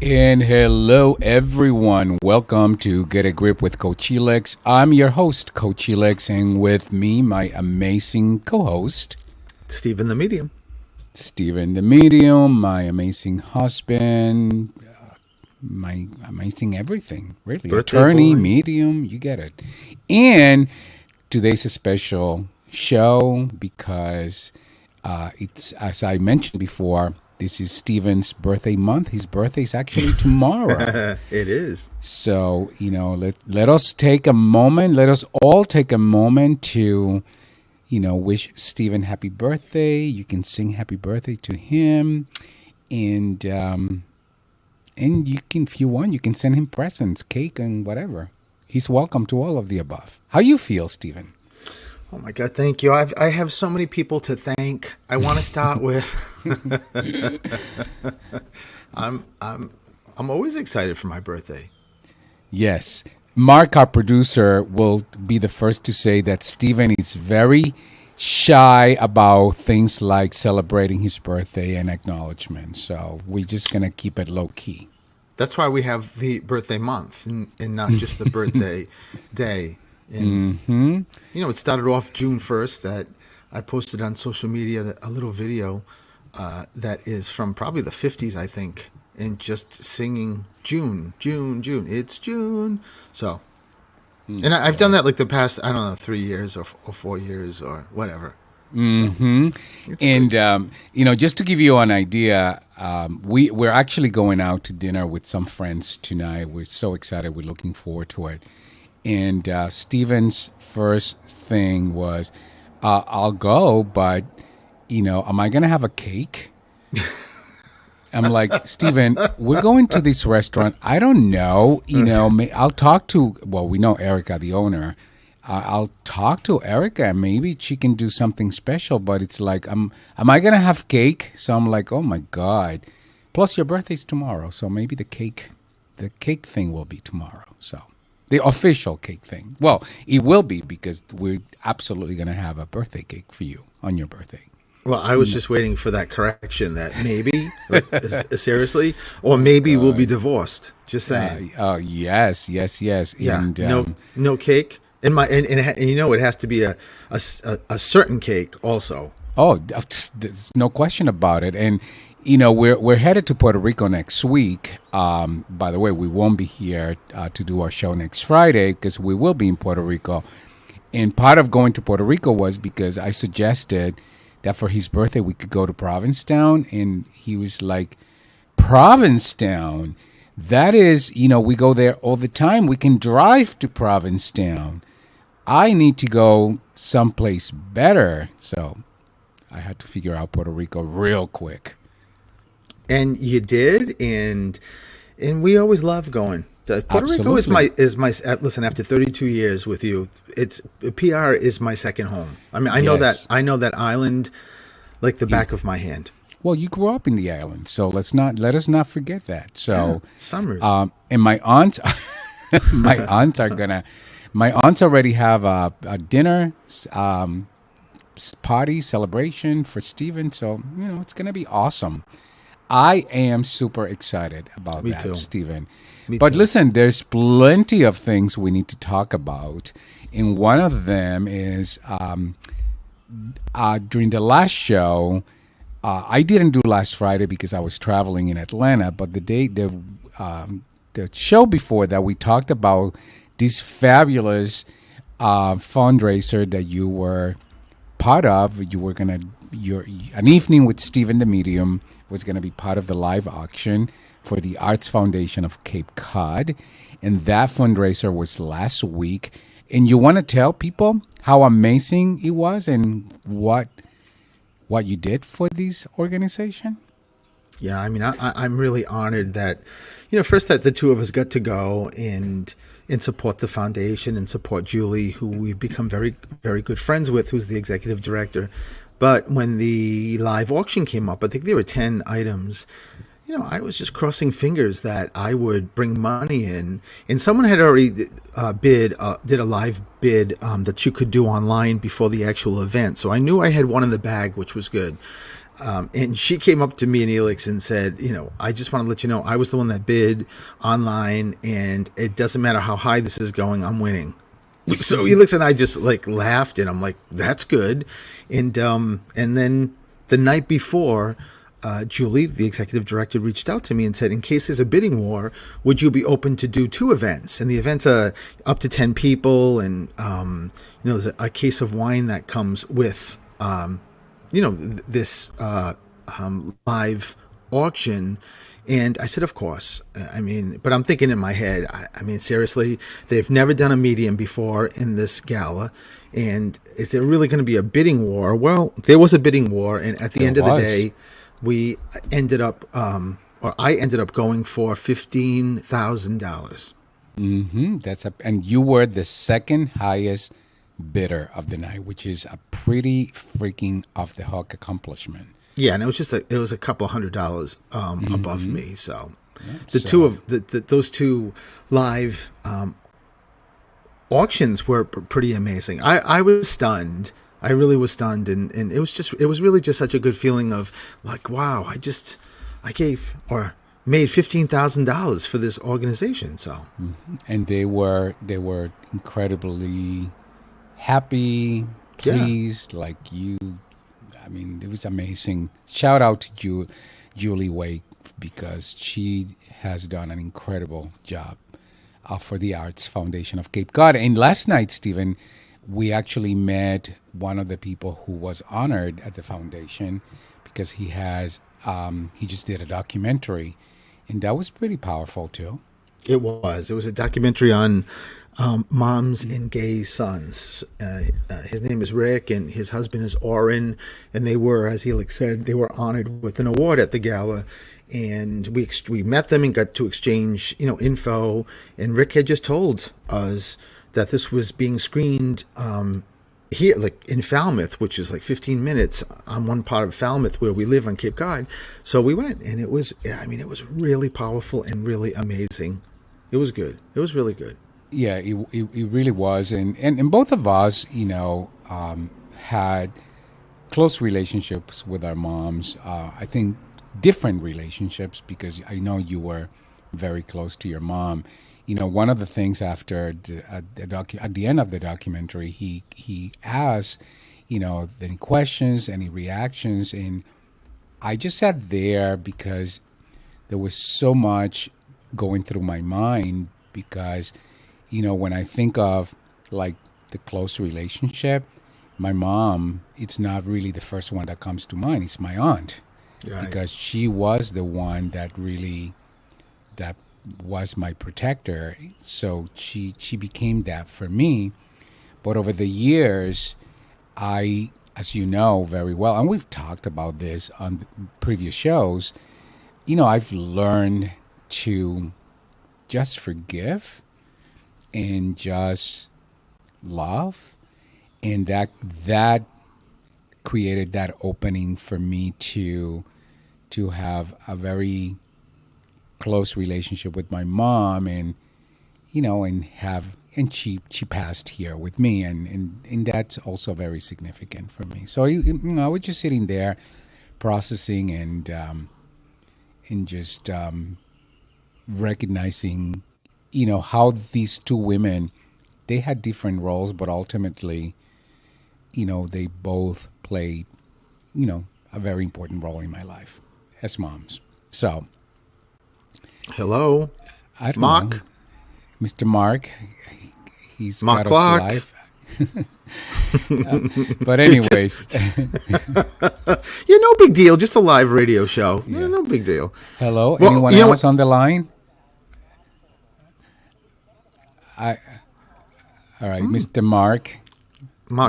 And hello, everyone. Welcome to Get a Grip with Coach Elex. I'm your host, Coach Elex, and with me, my amazing co host, Stephen the Medium. Steven the Medium, my amazing husband, my amazing everything, really. Birthday Attorney, boy. medium, you get it. And today's a special show because it's, as I mentioned before, this is Steven's birthday month. His birthday is actually tomorrow. It is. So, let us take a moment, let us all take a moment to, wish Steven happy birthday. You can sing happy birthday to him. And you can, if you want, you can send him presents, cake, and whatever. He's welcome to all of the above. How you feel, Steven? Oh my God, thank you. I have so many people to thank. I want to start with I'm always excited for my birthday. Yes. Mark, our producer, will be the first to say that Steven is very shy about things like celebrating his birthday and acknowledgement. So we're just going to keep it low key. That's why we have the birthday month and not just the birthday day. And it started off June 1st that I posted on social media a little video that is from probably the 50s, I think, and just singing June, June, June. It's June. So, and I've done that like the past, I don't know, 3 years or 4 years or whatever. Mm-hmm. So, and just to give you an idea, we're actually going out to dinner with some friends tonight. We're so excited. We're looking forward to it. And Steven's first thing was, I'll go, but, am I going to have a cake? I'm like, Steven, we're going to this restaurant. I don't know. I'll talk to, well, we know Erica, the owner. I'll talk to Erica and maybe she can do something special. But it's like, am I going to have cake? So I'm like, oh, my God. Plus, your birthday's tomorrow. So maybe the cake thing will be tomorrow. So the official cake thing. Well, it will be because we're absolutely going to have a birthday cake for you on your birthday. well, I was just waiting for that correction that maybe, like, seriously, or maybe we'll be divorced. Just saying. Yes. Yeah, And no cake. And it has to be a certain cake also. oh, there's no question about it. And we're headed to Puerto Rico next week. By the way, we won't be here to do our show next Friday because we will be in Puerto Rico. And part of going to Puerto Rico was because I suggested that for his birthday we could go to Provincetown, and he was like, Provincetown? That is, we go there all the time. We can drive to Provincetown. I need to go someplace better. So I had to figure out Puerto Rico real quick. And you did, and we always love going. Puerto Rico is my listen. After 32 years with you, it's PR is my second home. I mean, Yes. I know that island like the back of my hand. Well, you grew up in the island, so let us not forget that. So, Summers. and my aunts, my aunts already have a dinner party celebration for Steven. So it's gonna be awesome. I am super excited about Me that, too. Steven. Me But too. listen, there's plenty of things we need to talk about, and one of them is during the last show. I didn't do last Friday because I was traveling in Atlanta, but the show before that we talked about this fabulous fundraiser that you were part of. You were an evening with Stephen the Medium was gonna be part of the live auction for the Arts Foundation of Cape Cod, and that fundraiser was last week. And you want to tell people how amazing it was and what you did for this organization? Yeah, I mean, I'm really honored that, first that the two of us got to go and support the foundation and support Julie, who we've become very, very good friends with, who's the executive director. But when the live auction came up, I think there were 10 items. I was just crossing fingers that I would bring money in. And someone had already did a live bid that you could do online before the actual event. So I knew I had one in the bag, which was good. And she came up to me and Elix and said, I just want to let you know I was the one that bid online, and it doesn't matter how high this is going, I'm winning. So Elix and I just like laughed, and I'm like, that's good. And then the night before, Julie, the executive director, reached out to me and said, in case there's a bidding war, would you be open to do 2 events? And the events are up to 10 people, and there's a case of wine that comes with this live auction. And I said, of course. But I'm thinking in my head, seriously, they've never done a medium before in this gala. And is there really going to be a bidding war? Well, there was a bidding war. And at the end of the day, we ended up, I ended up going for $15,000. And you were the second highest bidder of the night, which is a pretty freaking off the hook accomplishment. Yeah, and it was just it was a couple $100 above me. So those two live auctions were pretty amazing. I was stunned. I really was stunned, and it was really just such a good feeling of like, wow, I gave or made $15,000 for this organization. So and they were incredibly happy, pleased, like you. It was amazing. Shout out to Julie Wake, because she has done an incredible job for the Arts Foundation of Cape Cod. And last night, Stephen, we actually met one of the people who was honored at the foundation, because he just did a documentary, and that was pretty powerful too. It was a documentary on moms and gay sons. His name is Rick, and his husband is Oren, and they were, as Helix said, they were honored with an award at the gala. And we met them and got to exchange, info. And Rick had just told us that this was being screened here, like in Falmouth, which is like 15 minutes on one part of Falmouth where we live on Cape Cod. So we went, and it was really powerful and really amazing. It was good. It was really good. Yeah, it really was. And both of us, had close relationships with our moms. I think different relationships, because I know you were very close to your mom. One of the things after at the end of the documentary, he asked, any questions, any reactions, and I just sat there because there was so much going through my mind, because when I think of like the close relationship, my mom, it's not really the first one that comes to mind. It's my aunt, right? Because she was the one that was my protector. So she became that for me. But over the years, as you know very well, and we've talked about this on previous shows, I've learned to just forgive and just love, and that created that opening for me to have a very close relationship with my mom, and she passed here with me, and that's also very significant for me. So I was just sitting there processing and just recognizing how these two women, they had different roles, but ultimately, they both played, a very important role in my life as moms. So, hello, Mark. Mr. Mark, he's Mark got us live. But anyways, no big deal. Just a live radio show. Yeah. No big deal. Hello, anyone else on the line? All right, Mr. Mark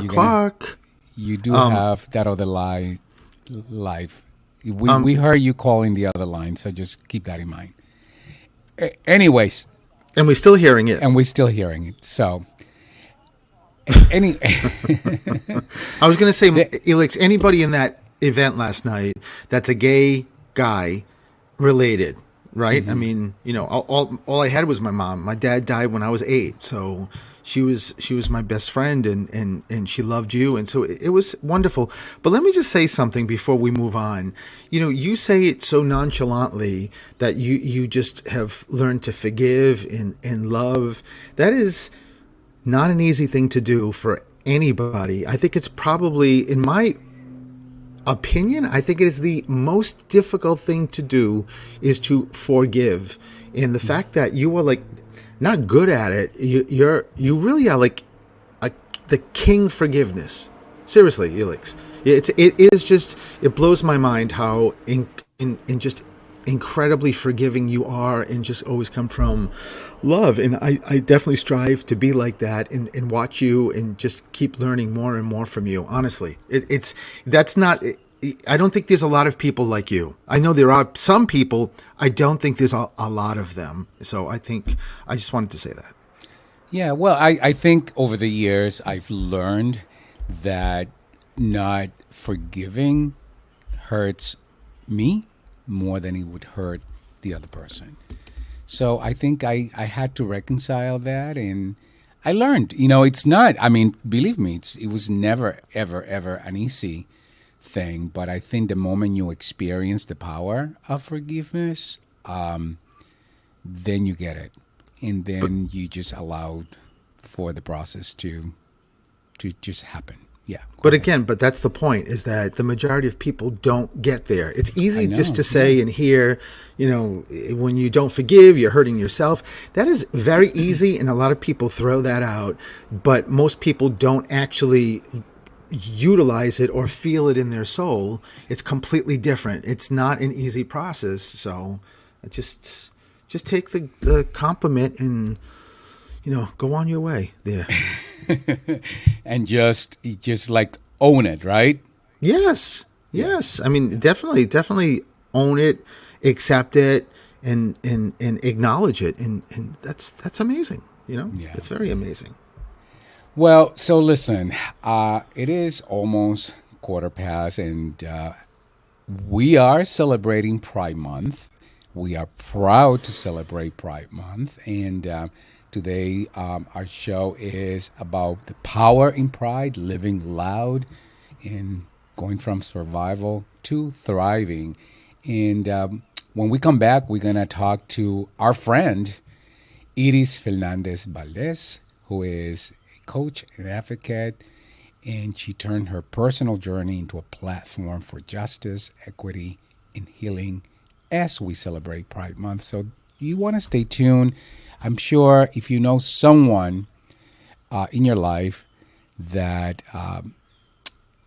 Clark. You do have that other line live. We heard you calling the other line, so just keep that in mind. Anyways. And we're still hearing it. So, I was going to say, Elix, anybody in that event last night that's a gay guy related, right? I Hmm. mean, all I had was my mom. My dad died when I was 8, so she was my best friend, and she loved you, and so it was wonderful. But let me just say something before we move on. You say it so nonchalantly that you just have learned to forgive and love. That is not an easy thing to do for anybody. I think it's probably, in my opinion, I think it is the most difficult thing to do is to forgive. And the fact that you are like not good at it, you really are like a, the king forgiveness. Seriously, Elix. It is just, it blows my mind how in just incredibly forgiving you are, and just always come from love. And I definitely strive to be like that, and watch you and just keep learning more and more from you. Honestly, it's that's not. I don't think there's a lot of people like you. I know there are some people. I don't think there's a lot of them. So I think I just wanted to say that. Yeah, well, I think over the years I've learned that not forgiving hurts me more than it would hurt the other person. So I think I had to reconcile that, and I learned, it's not, I mean, believe me, it was never, ever, ever an easy thing. But I think the moment you experience the power of forgiveness, then you get it. And But then you just allowed for the process to just happen. Yeah, go But ahead. again, but that's the point, is that the majority of people don't get there. It's I easy just know. to Yeah. say and hear, when you don't forgive, you're hurting yourself. That is very easy, and a lot of people throw that out, but most people don't actually utilize it or feel it in their soul. It's completely different. It's not an easy process. So just take the compliment and, go on your way there. And just like own it, right? Yes, Yes. yes. I mean, definitely own it, accept it, and acknowledge it, and that's amazing. Yeah. It's very amazing. Well, so listen, it is almost quarter past, and we are celebrating Pride Month. We are proud to celebrate Pride Month, and today our show is about the power in pride, living loud, and going from survival to thriving. And when we come back, we're gonna talk to our friend Iris Fernandez Valdez, who is a coach and advocate, and she turned her personal journey into a platform for justice, equity, and healing as we celebrate Pride Month. So you want to stay tuned. I'm sure if you know someone in your life that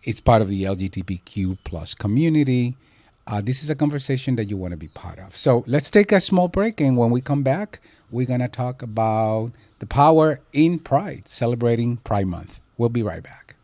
it's part of the LGBTQ plus community, this is a conversation that you want to be part of. So let's take a small break, and when we come back, we're going to talk about the power in pride, celebrating Pride Month. We'll be right back.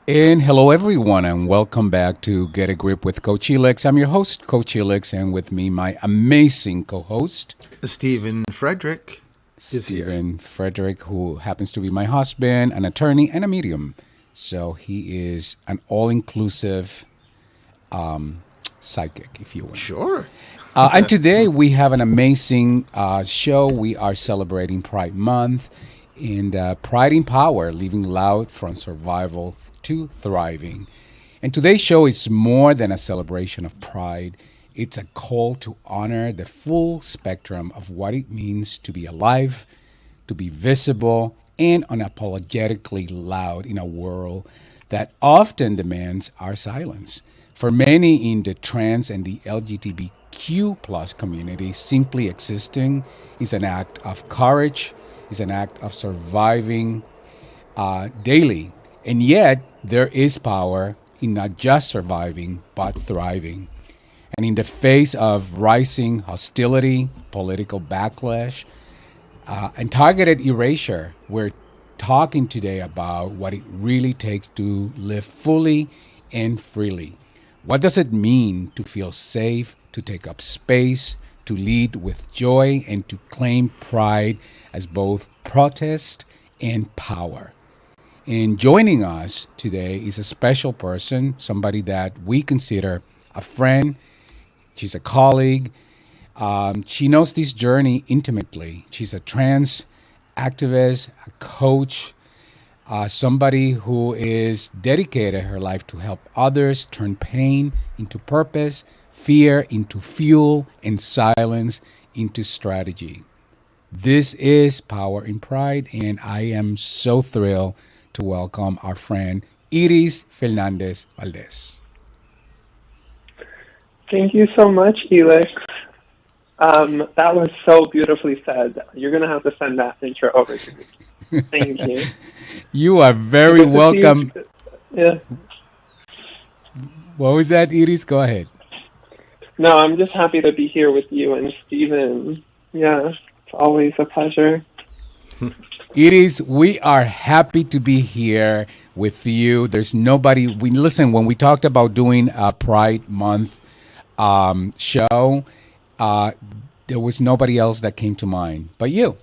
And hello, everyone, and welcome back to Get a Grip with Coach Elix. I'm your host, Coach Elix, and with me, my amazing co host, Stephen Frederick is here. Stephen Frederick, who happens to be my husband, an attorney, and a medium. So he is an all inclusive psychic, if you will. Sure. And today we have an amazing show. We are celebrating Pride Month and Pride in Power, living loud from survival to thriving. And today's show is more than a celebration of pride. It's a call to honor the full spectrum of what it means to be alive, to be visible, and unapologetically loud in a world that often demands our silence. For many in the trans and the LGBTQ plus community, simply existing is an act of courage, is an act of surviving daily. And yet, there is power in not just surviving, but thriving. And in the face of rising hostility, political backlash, and targeted erasure, we're talking today about what it really takes to live fully and freely. What does it mean to feel safe, to take up space, to lead with joy, and to claim pride as both protest and power? And joining us today is a special person, somebody that we consider a friend. She's a colleague. She knows this journey intimately. She's a trans activist, a coach, somebody who is dedicated her life to help others turn pain into purpose, fear into fuel, and silence into strategy. This is Power in Pride, and I am so thrilled to welcome our friend Iris Fernandez Valdez. Thank you so much, Elix. That was so beautifully said. You're going to have to send that intro over to me. Thank you. You are very welcome. Yeah. What was that, Iris? Go ahead. No, I'm just happy to be here with you and Stephen. Yeah, it's always a pleasure. Iris, we are happy to be here with you. There's nobody. Listen, when we talked about doing a Pride Month show, there was nobody else that came to mind but you.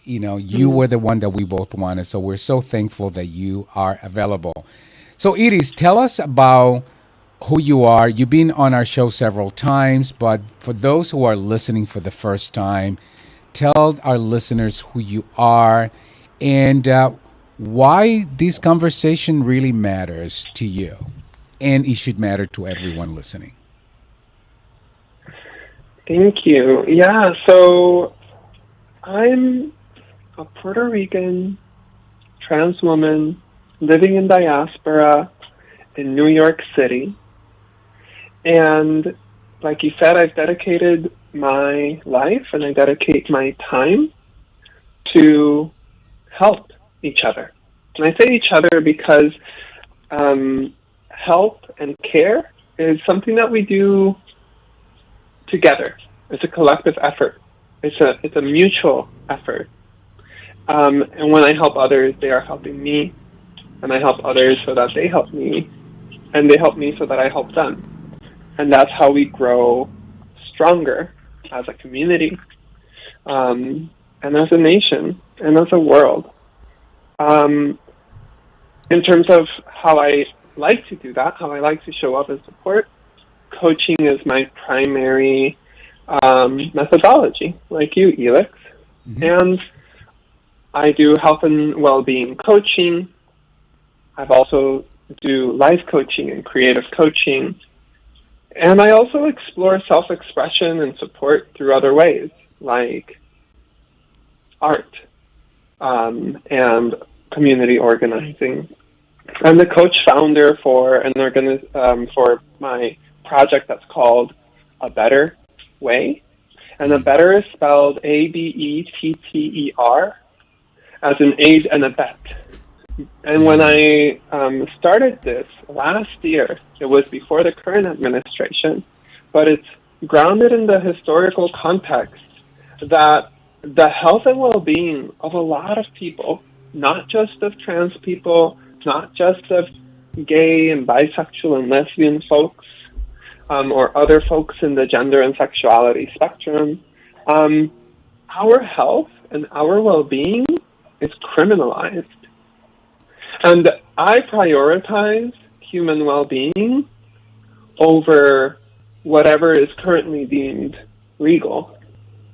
You were the one that we both wanted. So we're so thankful that you are available. So Iris, tell us about who you are. You've been on our show several times, but for those who are listening for the first time, tell our listeners who you are and why this conversation really matters to you, and it should matter to everyone listening. Thank you. Yeah, so I'm a Puerto Rican trans woman living in diaspora in New York City. And like you said, I've dedicated my life and I dedicate my time to help each other. And I say each other because help and care is something that we do together. It's a collective effort. It's a mutual effort. And when I help others, they are helping me, and I help others so that they help me, and they help me so that I help them. And that's how we grow stronger as a community, and as a nation, and as a world. In terms of how I like to do that, how I like to show up and support, coaching is my primary methodology, like you, Elix. Mm-hmm. And I do health and well-being coaching. I've also do life coaching and creative coaching. And I also explore self-expression and support through other ways, like art and community organizing. I'm the coach founder for for my project that's called A Better Way. And A Better is spelled ABETTER, as an aid and a bet. And when I started this last year, it was before the current administration, but it's grounded in the historical context that the health and well-being of a lot of people, not just of trans people, not just of gay and bisexual and lesbian folks, or other folks in the gender and sexuality spectrum, our health and our well-being is criminalized. And I prioritize human well-being over whatever is currently deemed legal.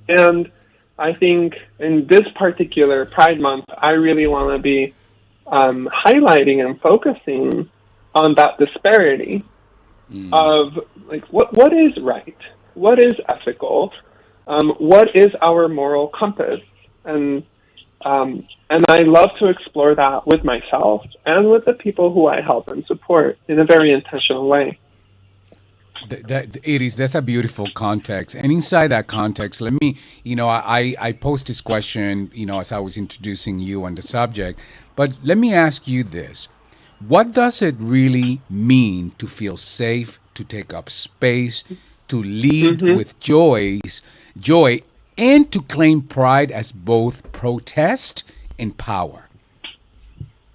And I think in this particular Pride Month, I really want to be highlighting and focusing on that disparity of like what is right, what is ethical, what is our moral compass, and I love to explore that with myself and with the people who I help and support in a very intentional way. That's a beautiful context. And inside that context, let me, I posed this question, as I was introducing you on the subject, but let me ask you this. What does it really mean to feel safe, to take up space, to lead with joy, and to claim pride as both protest and power?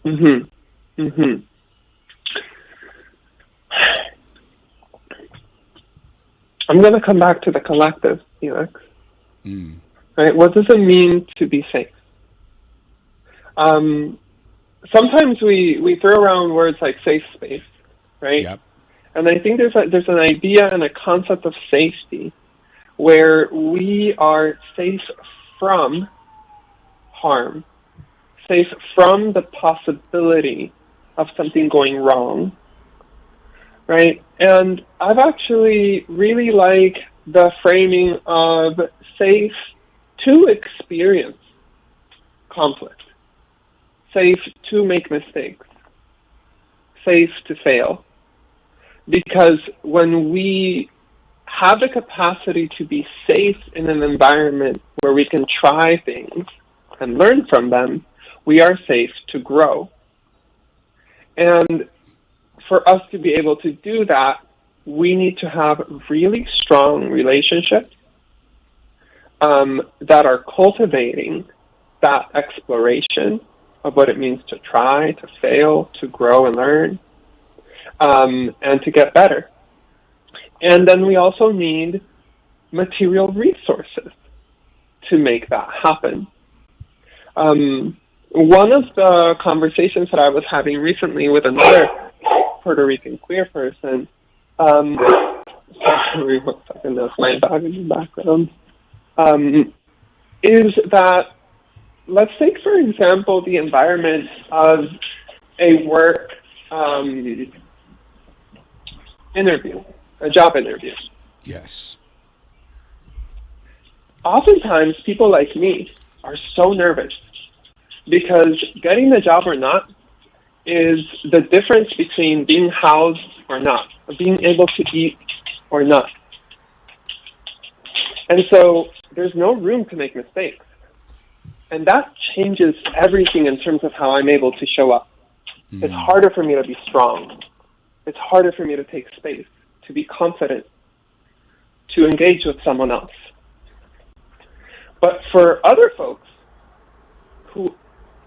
I'm going to come back to the collective, Felix. Right? What does it mean to be safe? Sometimes we throw around words like safe space, right? Yep. And I think there's an idea and a concept of safety where we are safe from harm, safe from the possibility of something going wrong, right? And I've actually really liked the framing of safe to experience conflict, safe to make mistakes, safe to fail. Because when we have the capacity to be safe in an environment where we can try things and learn from them, we are safe to grow. And for us to be able to do that, we need to have really strong relationships that are cultivating that exploration of what it means to try, to fail, to grow and learn, and to get better. And then we also need material resources to make that happen. One of the conversations that I was having recently with another Puerto Rican queer person, sorry, 1 second, that's my dog in the background, is that, let's take, for example, the environment of a work interview, a job interview. Yes. Oftentimes, people like me are so nervous because getting the job or not is the difference between being housed or not, or being able to eat or not. And so there's no room to make mistakes. And that changes everything in terms of how I'm able to show up. It's harder for me to be strong. It's harder for me to take space, to be confident, to engage with someone else. But for other folks who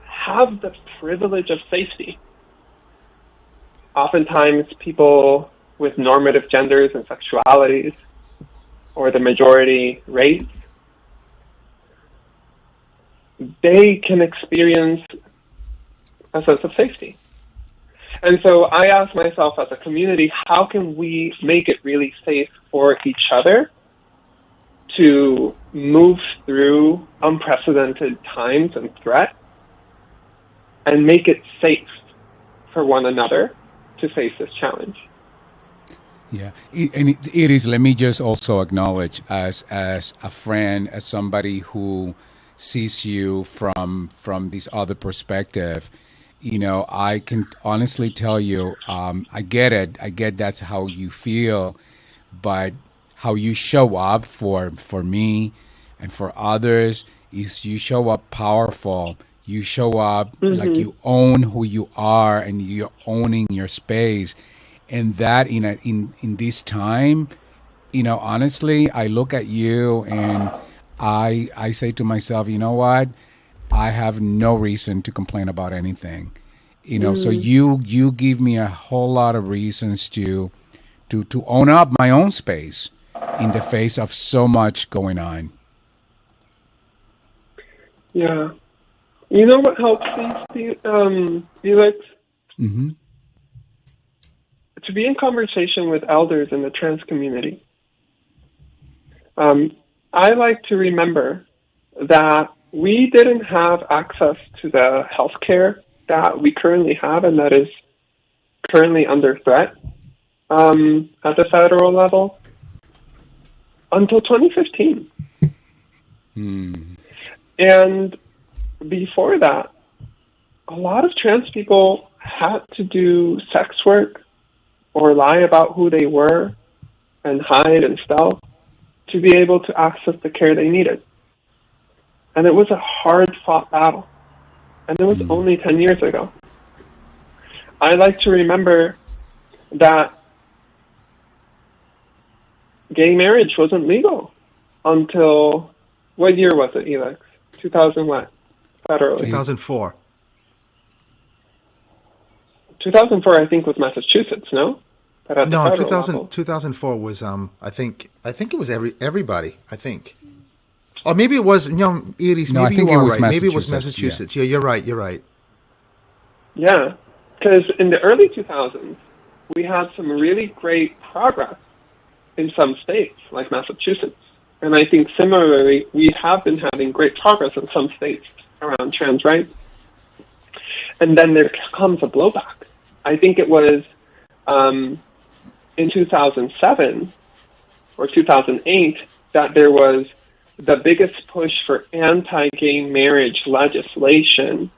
have the privilege of safety, oftentimes people with normative genders and sexualities, or the majority race, they can experience a sense of safety. And so I ask myself as a community, how can we make it really safe for each other to move through unprecedented times and threat and make it safe for one another to face this challenge? Yeah, it is. Let me just also acknowledge, as a friend, as somebody who sees you from this other perspective, I can honestly tell you, I get it. I get that's how you feel, but how you show up for me and for others is you show up powerful. You show up like you own who you are and you're owning your space. And that in this time, honestly, I look at you and I say to myself, you know what? I have no reason to complain about anything. So Mm, you give me a whole lot of reasons to own up my own space in the face of so much going on. yeah. You know what helps Felix? Hmm. To be in conversation with elders in the trans community. Um, I like to remember that we didn't have access to the healthcare that we currently have and that is currently under threat at the federal level until 2015. Hmm. And before that, a lot of trans people had to do sex work or lie about who they were and hide and stealth to be able to access the care they needed. And it was a hard fought battle. And it was Hmm. only 10 years ago. I like to remember that gay marriage wasn't legal until what year was it, Elix? 2000 what? Federally. Eh, 2004. 2004, I think, was Massachusetts, no? But at the No, federal 2000, level. 2004 was I think it was everybody, I think. Or maybe it was, Iris, no, I maybe you think it are was right. Maybe it was Massachusetts. Yeah. Massachusetts. Yeah, you're right. You're right. Yeah. Because in the early 2000s, we had some really great progress in some states, like Massachusetts. And I think similarly, we have been having great progress in some states around trans rights. And then there comes a blowback. I think it was um, in 2007 or 2008 that there was the biggest push for anti-gay marriage legislation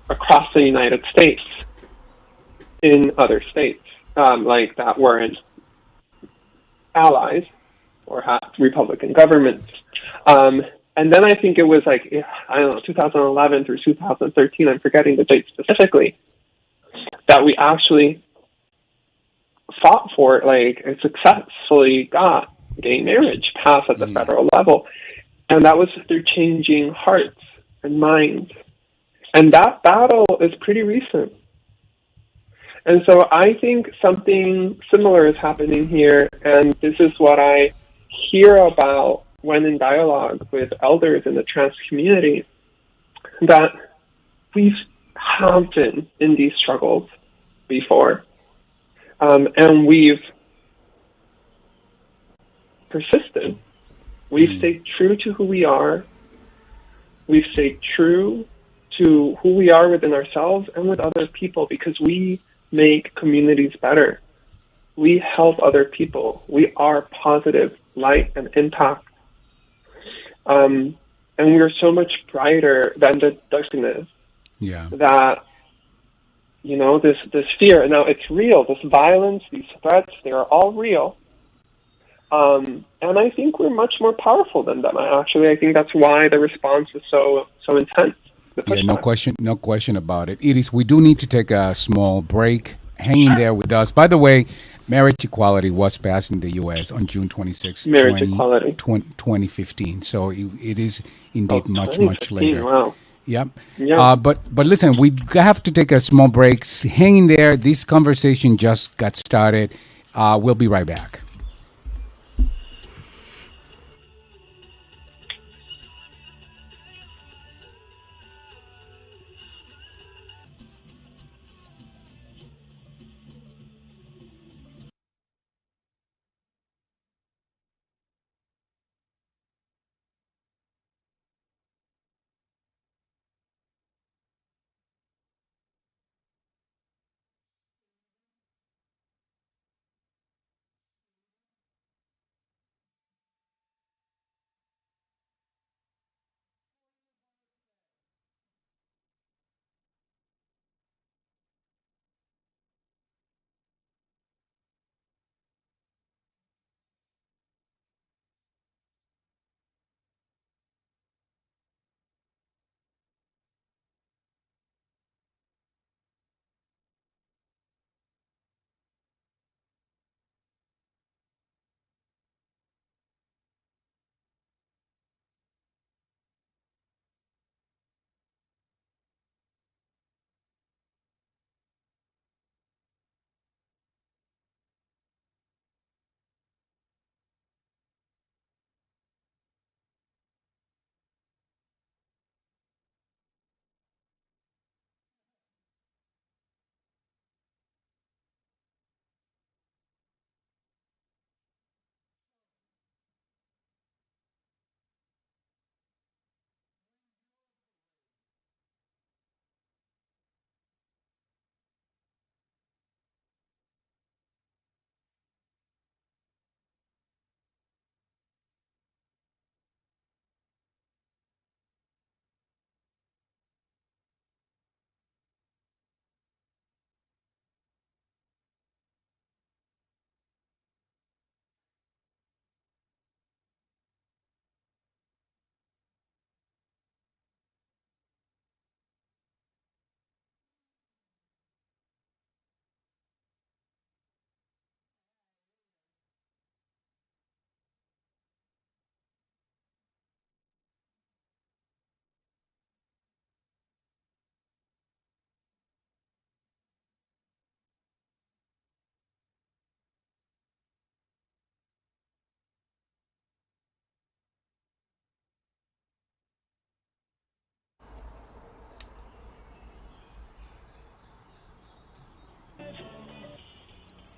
across the United States in other states, like that weren't allies or had Republican governments. Um, and then I think it was like, I don't know, 2011 through 2013, I'm forgetting the date specifically, that we actually fought for it, like, and successfully got gay marriage passed at the Mm. federal level. And that was through changing hearts and minds. And that battle is pretty recent. And so I think something similar is happening here. And this is what I hear about when in dialogue with elders in the trans community, that we have been in these struggles before. And we've persisted. We've Mm. stayed true to who we are. We've stayed true to who we are within ourselves and with other people because we make communities better. We help other people. We are positive light and impact. Um, and we are so much brighter than the darkness Yeah. that, this fear. Now, it's real. This violence, these threats, they are all real. And I think we're much more powerful than them. I think that's why the response is so intense. The Yeah, pushback. no question about it. Iris, we do need to take a small break. Hang in there with us. By the way, marriage equality was passed in the U.S. on June 26, Marriage equality. 2015. So it is Oh, indeed much, much 2015. later. Wow. Yep. Yeah. But listen, we have to take a small break. Hang in there. This conversation just got started. We'll be right back.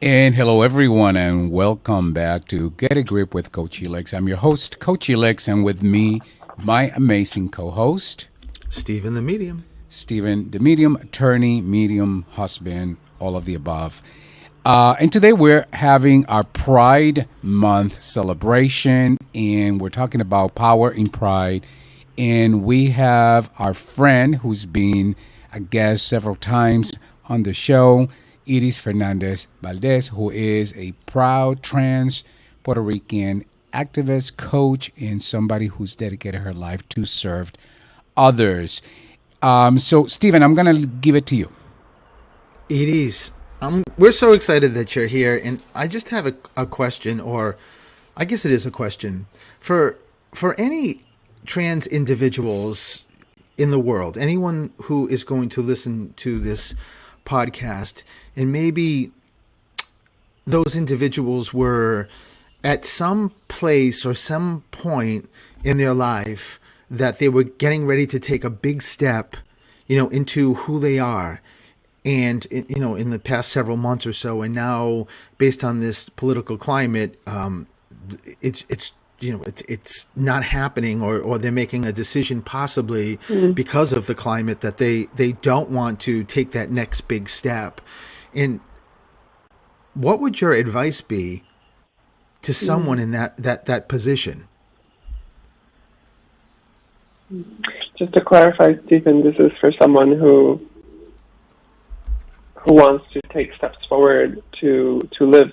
And hello, everyone, and welcome back to Get a Grip with Coach Elix. I'm your host, Coach Elix, and with me, my amazing co-host, Stephen the Medium. Stephen, the medium attorney, medium husband, all of the above. And today we're having our Pride Month celebration, and we're talking about power in pride. And we have our friend who's been a guest several times on the show, Iris Fernandez Valdez, who is a proud trans Puerto Rican activist, coach, and somebody who's dedicated her life to serve others. So, Stephen, I'm going to give it to you. It is. We're so excited that you're here, and I just have a question, or I guess it is a question for any trans individuals in the world, anyone who is going to listen to this podcast, and maybe those individuals were at some place or some point in their life that they were getting ready to take a big step, into who they are. And, in the past several months or so, and now based on this political climate, it's not happening, or they're making a decision possibly because of the climate that they don't want to take that next big step. And what would your advice be to someone in that position? Just to clarify, Stephen, this is for someone who wants to take steps forward to live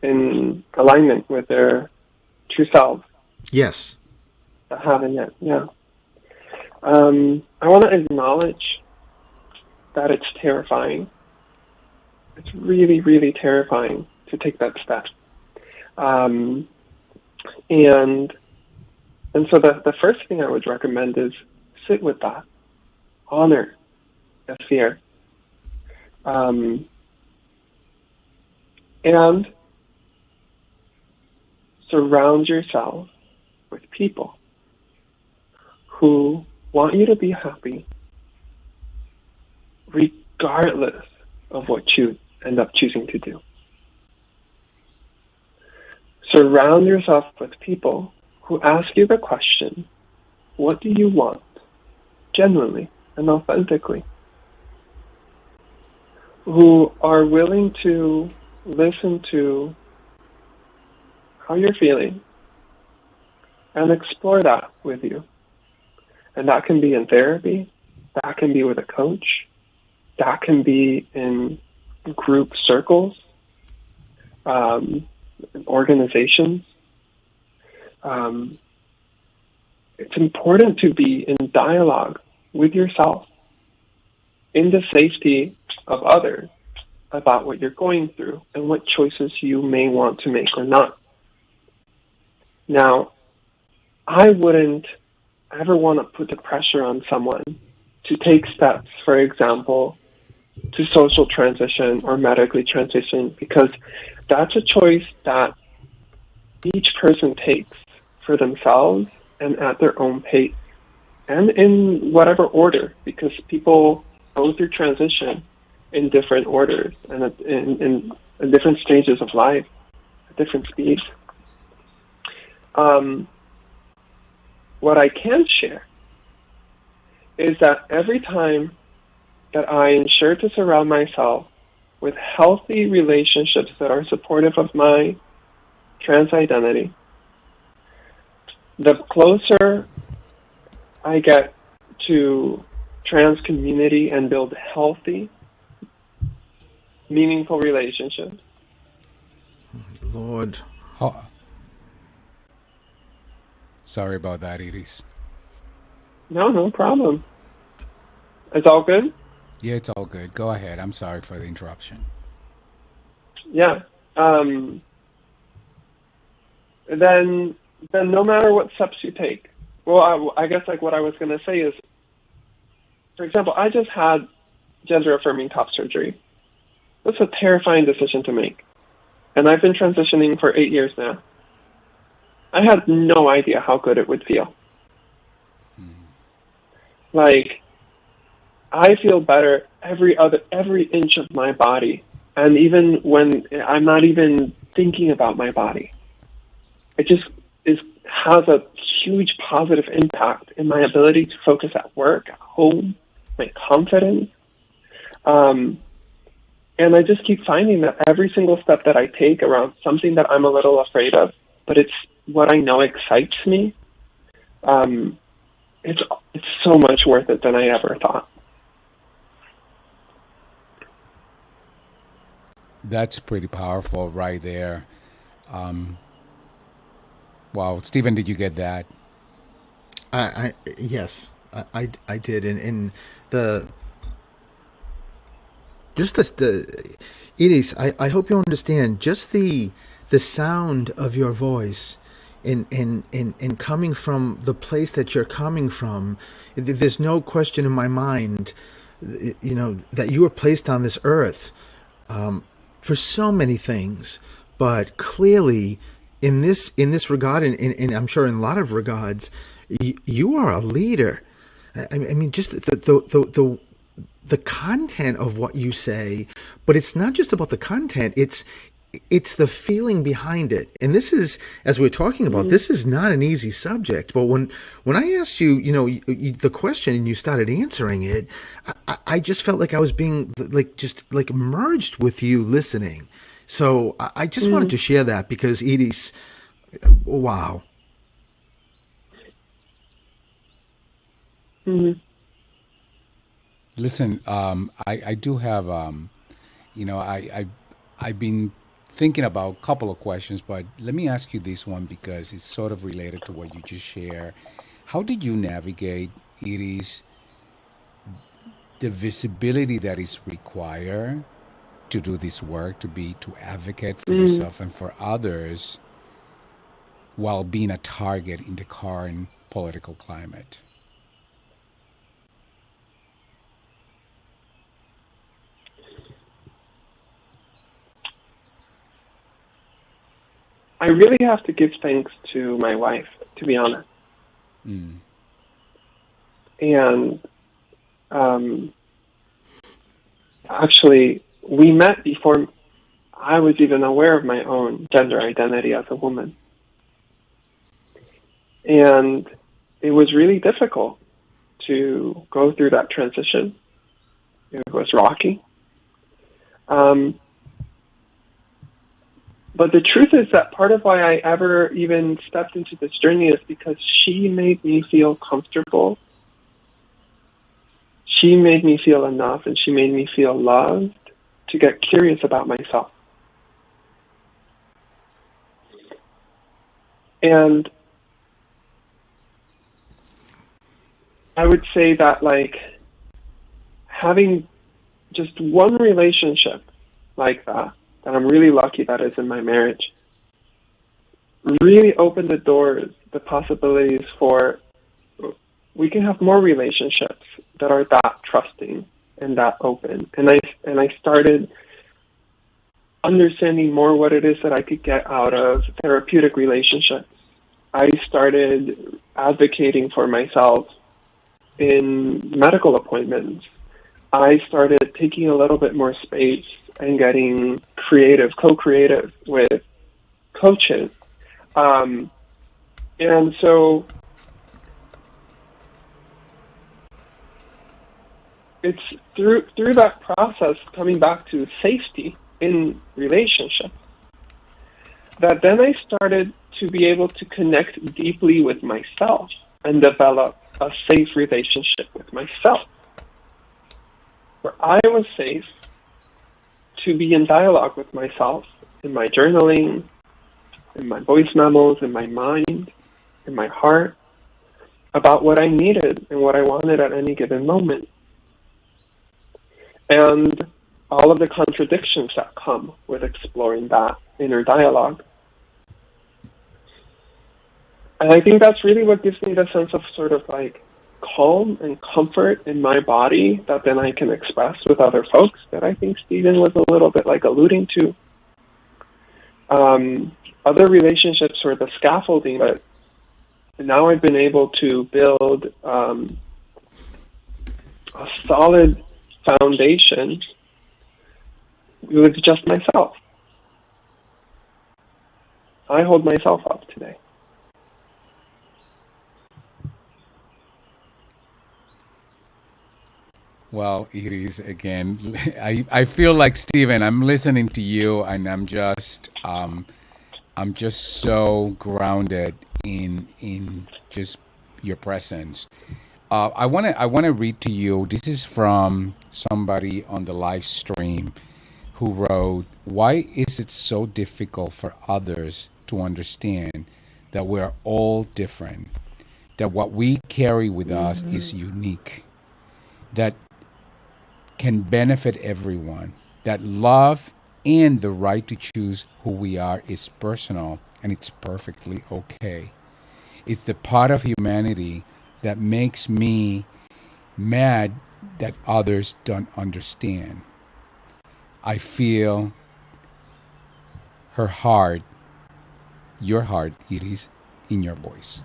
in alignment with their true self. Yes. But haven't yet, yeah. I want to acknowledge that it's terrifying. It's really, really terrifying to take that step. And so the first thing I would recommend is sit with that. Honor the fear. And surround yourself with people who want you to be happy regardless of what you end up choosing to do. Surround yourself with people who ask you the question, what do you want? Genuinely and authentically. Who are willing to listen to how you're feeling and explore that with you. And that can be in therapy, that can be with a coach, that can be in group circles, organizations. It's important to be in dialogue with yourself in the safety of others about what you're going through and what choices you may want to make or not. Now, I wouldn't ever want to put the pressure on someone to take steps, for example, to social transition or medically transition, because that's a choice that each person takes for themselves and at their own pace and in whatever order, because people go through transition in different orders and in different stages of life, at different speeds. What I can share is that every time that I ensure to surround myself with healthy relationships that are supportive of my trans identity, the closer I get to trans community and build healthy, meaningful relationships. Lord. Oh. Sorry about that, Iris. No problem. It's all good? Yeah, it's all good. Go ahead. I'm sorry for the interruption. Yeah. Then no matter what steps you take. Well, I guess like what I was going to say is, for example, I just had gender-affirming top surgery. That's a terrifying decision to make. And I've been transitioning for 8 years now. I had no idea how good it would feel. Like, I feel better every inch of my body And even when I'm not even thinking about my body, it just has a huge positive impact in my ability to focus at work, at home, my confidence. And I just keep finding that every single step that I take around something that I'm a little afraid of, but it's what I know excites me, it's so much worth it than I ever thought. That's pretty powerful right there. Wow, Stephen, did you get that? Yes, I did, and the just the it is. I hope you understand just the sound of your voice. In coming from the place that you're coming from, there's no question in my mind, that you were placed on this earth for so many things, but clearly in this regard, and I'm sure in a lot of regards, you are a leader. I mean, just the content of what you say, but it's not just about the content. It's the feeling behind it. And this is, as we're talking about, this is not an easy subject. But when I asked you, the question and you started answering it, I just felt like I was being just merged with you listening. So I just wanted to share that because Edie's, wow. Mm-hmm. Listen, I do have, I've been thinking about a couple of questions, but let me ask you this one because it's sort of related to what you just shared. How did you navigate, Iris, the visibility that is required to do this work, to advocate for yourself and for others while being a target in the current political climate? I really have to give thanks to my wife, to be honest. And actually, we met before I was even aware of my own gender identity as a woman. And it was really difficult to go through that transition. It was rocky. But the truth is that part of why I ever even stepped into this journey is because she made me feel comfortable. She made me feel enough, and she made me feel loved to get curious about myself. And I would say that, having just one relationship like that I'm really lucky that is in my marriage, really opened the doors, the possibilities for we can have more relationships that are that trusting and that open. And I started understanding more what it is that I could get out of therapeutic relationships. I started advocating for myself in medical appointments. I started taking a little bit more space and getting co-creative with coaches. And so it's through that process, coming back to safety in relationships, that then I started to be able to connect deeply with myself and develop a safe relationship with myself, where I was safe to be in dialogue with myself in my journaling, in my voice memos, in my mind, in my heart, about what I needed and what I wanted at any given moment. And all of the contradictions that come with exploring that inner dialogue. And I think that's really what gives me the sense of sort of calm and comfort in my body that then I can express with other folks, that I think Stephen was a little bit alluding to. Other relationships were the scaffolding, but now I've been able to build a solid foundation it was just myself. I hold myself up today. Well, it is again. I feel like Stephen. I'm listening to you, and I'm just so grounded in just your presence. I wanna read to you. This is from somebody on the live stream who wrote, "Why is it so difficult for others to understand that we're all different? That what we carry with us is unique. That can benefit everyone. That love and the right to choose who we are is personal and it's perfectly okay. It's the part of humanity that makes me mad that others don't understand. I feel her heart, your heart, Iris, in your voice."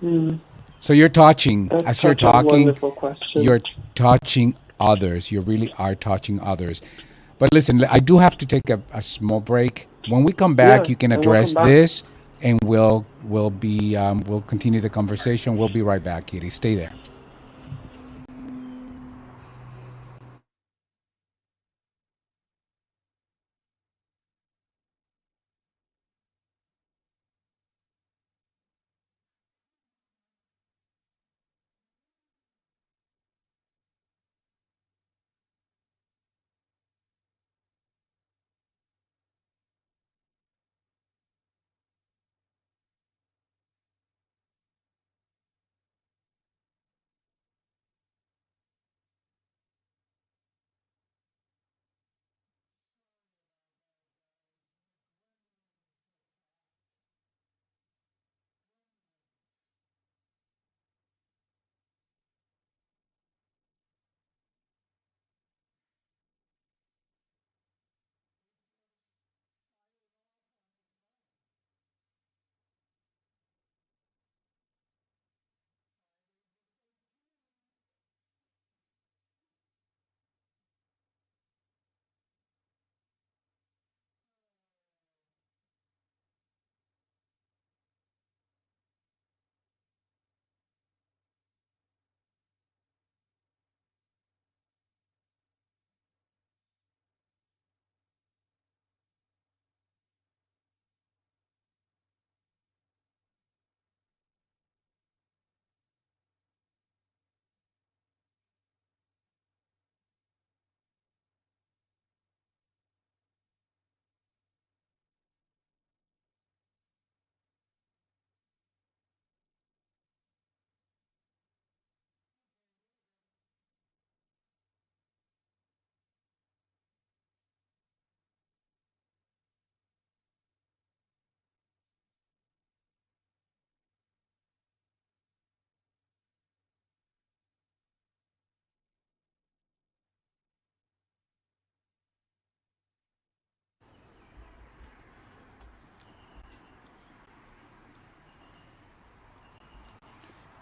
Mm. So you're touching, That's as you're such a talking, wonderful question. you're touching others. You really are touching others. But listen, I do have to take a small break. When we come back, Yeah, you can and we'll address come back. this, and we'll continue the conversation. We'll be right back, Kitty. Stay there.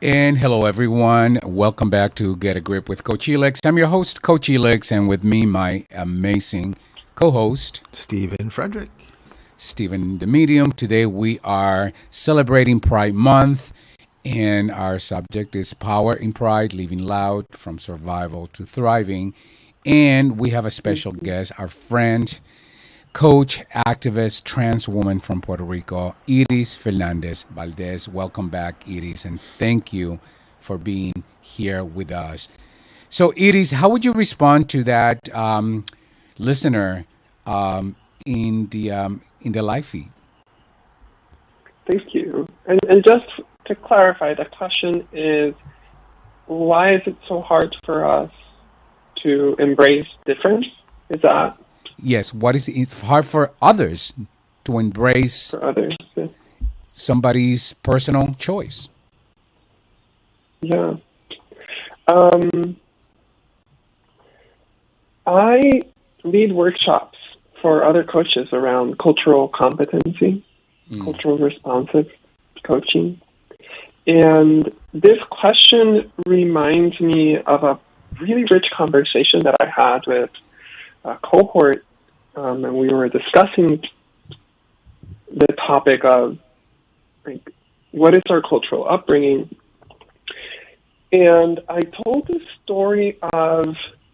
And hello, everyone. Welcome back to Get a Grip with Coach Elix. I'm your host, Coach Elix, and with me, my amazing co-host, Stephen Frederick. Stephen the Medium. Today, we are celebrating Pride Month, and our subject is Power in Pride, Living Loud from Survival to Thriving. And we have a special guest, our friend, coach, activist, trans woman from Puerto Rico, Iris Fernandez Valdez. Welcome back, Iris, and thank you for being here with us. So, Iris, how would you respond to that listener in the live feed? Thank you. And just to clarify, the question is, why is it so hard for us to embrace difference? Is that Yes. What is it's hard for others to embrace for others? somebody's personal choice? Yeah. I lead workshops for other coaches around cultural competency, cultural responsive coaching. And this question reminds me of a really rich conversation that I had with cohort, and we were discussing the topic of like, what is our cultural upbringing? And I told the story of,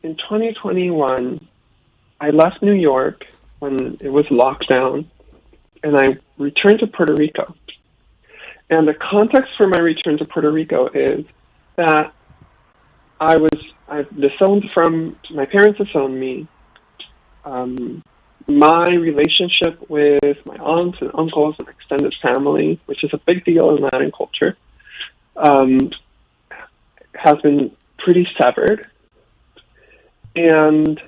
in 2021, I left New York when it was locked down, and I returned to Puerto Rico. And the context for my return to Puerto Rico is that I've disowned from, my parents disowned me. My relationship with my aunts and uncles and extended family, which is a big deal in Latin culture, has been pretty severed. And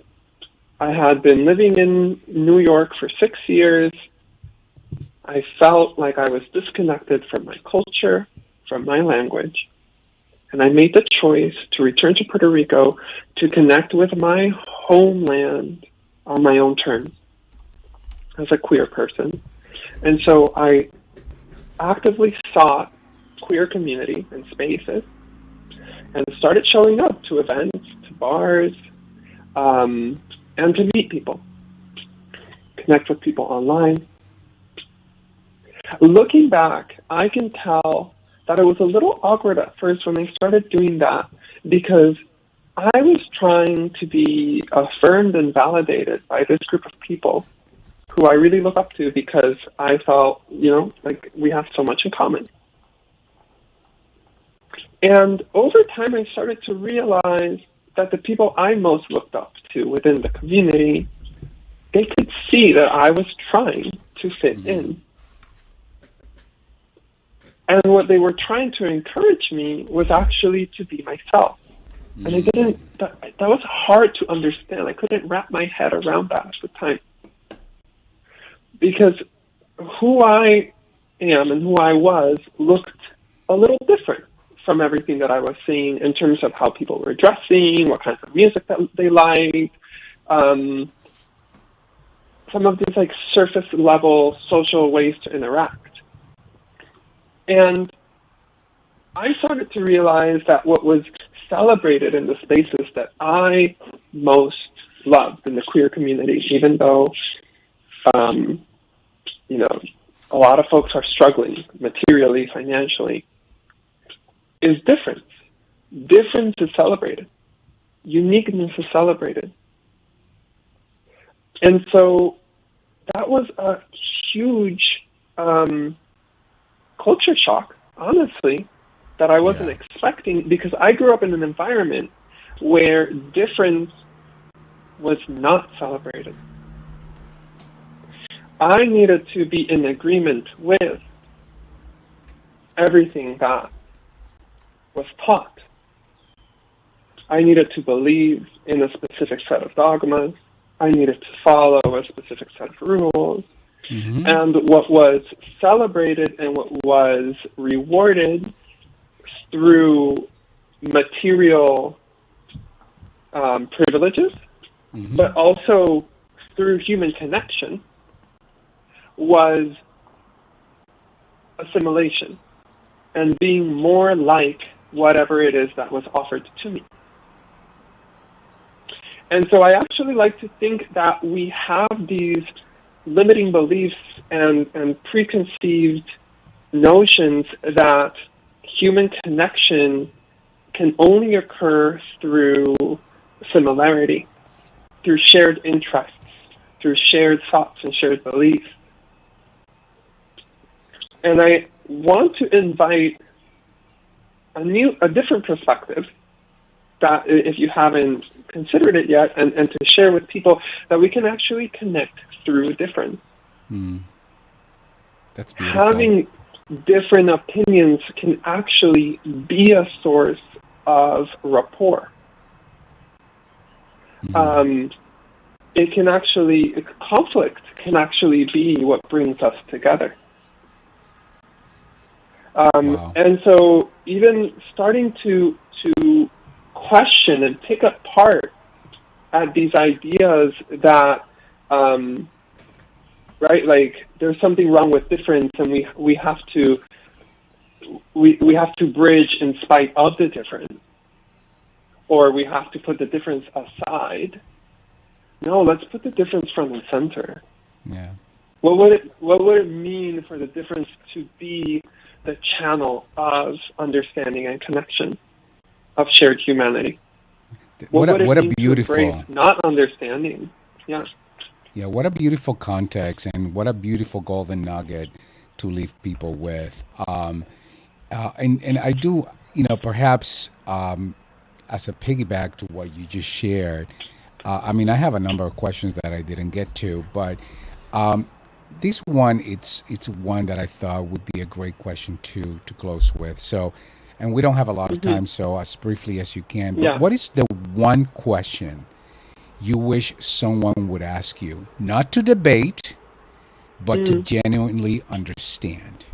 I had been living in New York for 6 years. I felt like I was disconnected from my culture, from my language. And I made the choice to return to Puerto Rico to connect with my homeland on my own terms as a queer person. And so I actively sought queer community and spaces and started showing up to events, to bars, and to meet people, connect with people online. Looking back, I can tell that it was a little awkward at first when I started doing that because I was trying to be affirmed and validated by this group of people who I really look up to because I felt, like we have so much in common. And over time, I started to realize that the people I most looked up to within the community, they could see that I was trying to fit in. And what they were trying to encourage me was actually to be myself. And I didn't, that was hard to understand. I couldn't wrap my head around that at the time. Because who I am and who I was looked a little different from everything that I was seeing in terms of how people were dressing, what kinds of music that they liked, some of these like surface level social ways to interact. And I started to realize that what was celebrated in the spaces that I most loved in the queer community, even though, a lot of folks are struggling materially, financially, is difference. Difference is celebrated. Uniqueness is celebrated. And so that was a huge culture shock, honestly, that I wasn't expecting because I grew up in an environment where difference was not celebrated. I needed to be in agreement with everything that was taught. I needed to believe in a specific set of dogmas. I needed to follow a specific set of rules. And what was celebrated and what was rewarded through material privileges, but also through human connection, was assimilation and being more like whatever it is that was offered to me. And so I actually like to think that we have these limiting beliefs and preconceived notions that human connection can only occur through similarity, through shared interests, through shared thoughts and shared beliefs. And I want to invite a different perspective that if you haven't considered it yet, and to share with people that we can actually connect through difference. That's beautiful. Having different opinions can actually be a source of rapport. It can actually, conflict can actually be what brings us together. Wow. And so even starting to question and pick apart at these ideas that, right, like there's something wrong with difference and we have to bridge in spite of the difference, or we have to put the difference aside. No, let's put the difference front and center. Yeah. What would it mean for the difference to be the channel of understanding and connection, of shared humanity? What would it a mean to beautiful, embrace not understanding? Yeah. yeah, what a beautiful context, and what a beautiful golden nugget to leave people with. And I do, perhaps as a piggyback to what you just shared. I mean, I have a number of questions that I didn't get to, but this one, it's one that I thought would be a great question to close with. So, and we don't have a lot of time, so as briefly as you can. But Yeah. what is the one question you wish someone would ask you, not to debate, but to genuinely understand?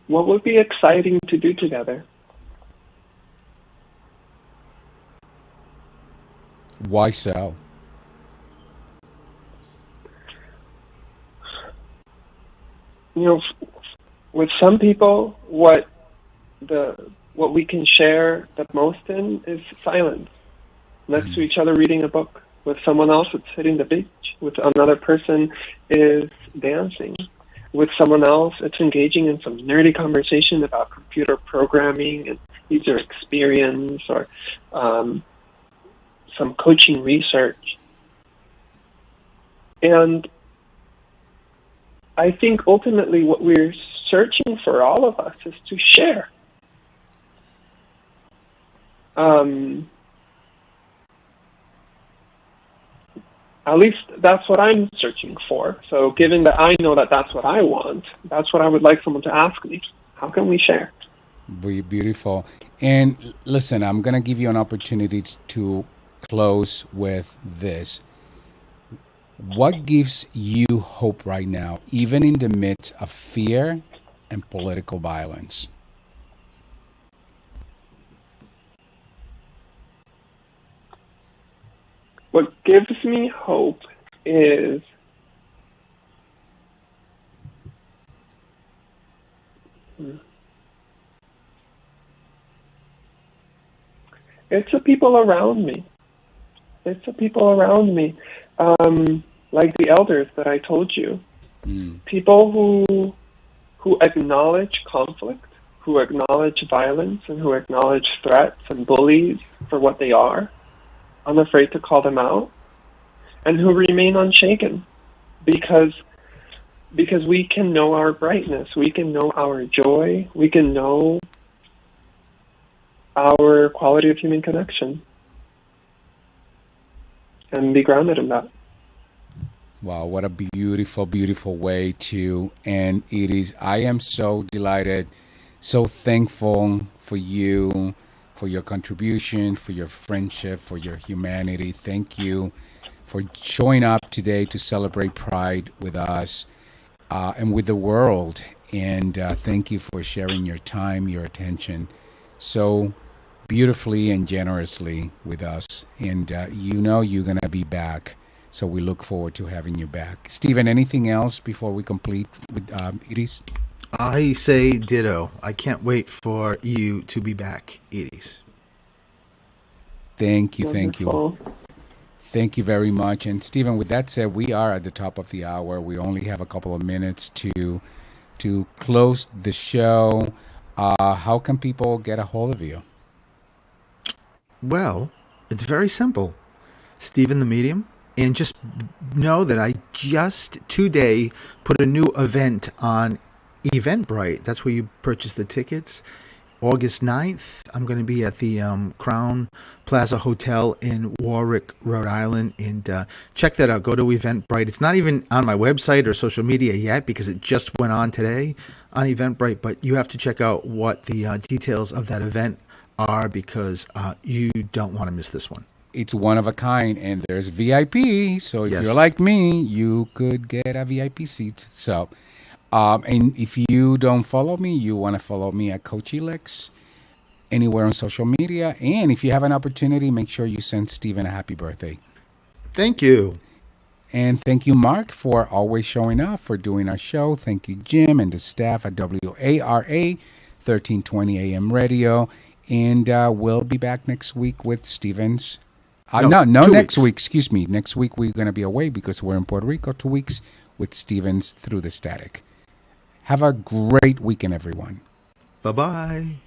What would be exciting to do together? Why so? With some people, what we can share the most in is silence. Next to each other reading a book. With someone else, it's hitting the beach. With another person, is dancing. With someone else, it's engaging in some nerdy conversation about computer programming and user experience, or some coaching research. And I think ultimately what we're searching for, all of us, is to share. At least that's what I'm searching for. So given that I know that that's what I want, that's what I would like someone to ask me. How can we share? Beautiful. And listen, I'm going to give you an opportunity to close with this. What gives you hope right now, even in the midst of fear and political violence? What gives me hope is it's the people around me. It's the people around me, like the elders that I told you. People who acknowledge conflict, who acknowledge violence, and who acknowledge threats and bullies for what they are, unafraid to call them out, and who remain unshaken, because we can know our brightness, we can know our joy, we can know our quality of human connection, and be grounded in that. Wow, what a beautiful, beautiful way to end it is. I am so delighted, so thankful for you, for your contribution, for your friendship, for your humanity. Thank you for showing up today to celebrate Pride with us and with the world. And thank you for sharing your time, your attention so beautifully and generously with us. And you're going to be back. So we look forward to having you back. Stephen, anything else before we complete with Iris? I say ditto. I can't wait for you to be back, Iris. Thank you, Wonderful. thank you. Thank you very much. And Stephen, with that said, we are at the top of the hour. We only have a couple of minutes to close the show. How can people get a hold of you? Well, it's very simple. Stephen the Medium. And just know that I just today put a new event on Eventbrite. That's where you purchase the tickets. August 9th, I'm going to be at the Crown Plaza Hotel in Warwick, Rhode Island. And check that out. Go to Eventbrite. It's not even on my website or social media yet because it just went on today on Eventbrite. But you have to check out what the details of that event are because you don't want to miss this one. It's one of a kind, and there's VIP. So if Yes. you're like me, you could get a VIP seat. So, and if you don't follow me, you want to follow me at Coach Elix anywhere on social media. And if you have an opportunity, make sure you send Stephen a happy birthday. Thank you. And thank you, Mark, for always showing up, for doing our show. Thank you, Jim, and the staff at WARA 1320 AM Radio. And we'll be back next week with Stevens. No, next week. Excuse me. Next week we're going to be away because we're in Puerto Rico. 2 weeks with Stevens Through the Static. Have a great weekend, everyone. Bye-bye.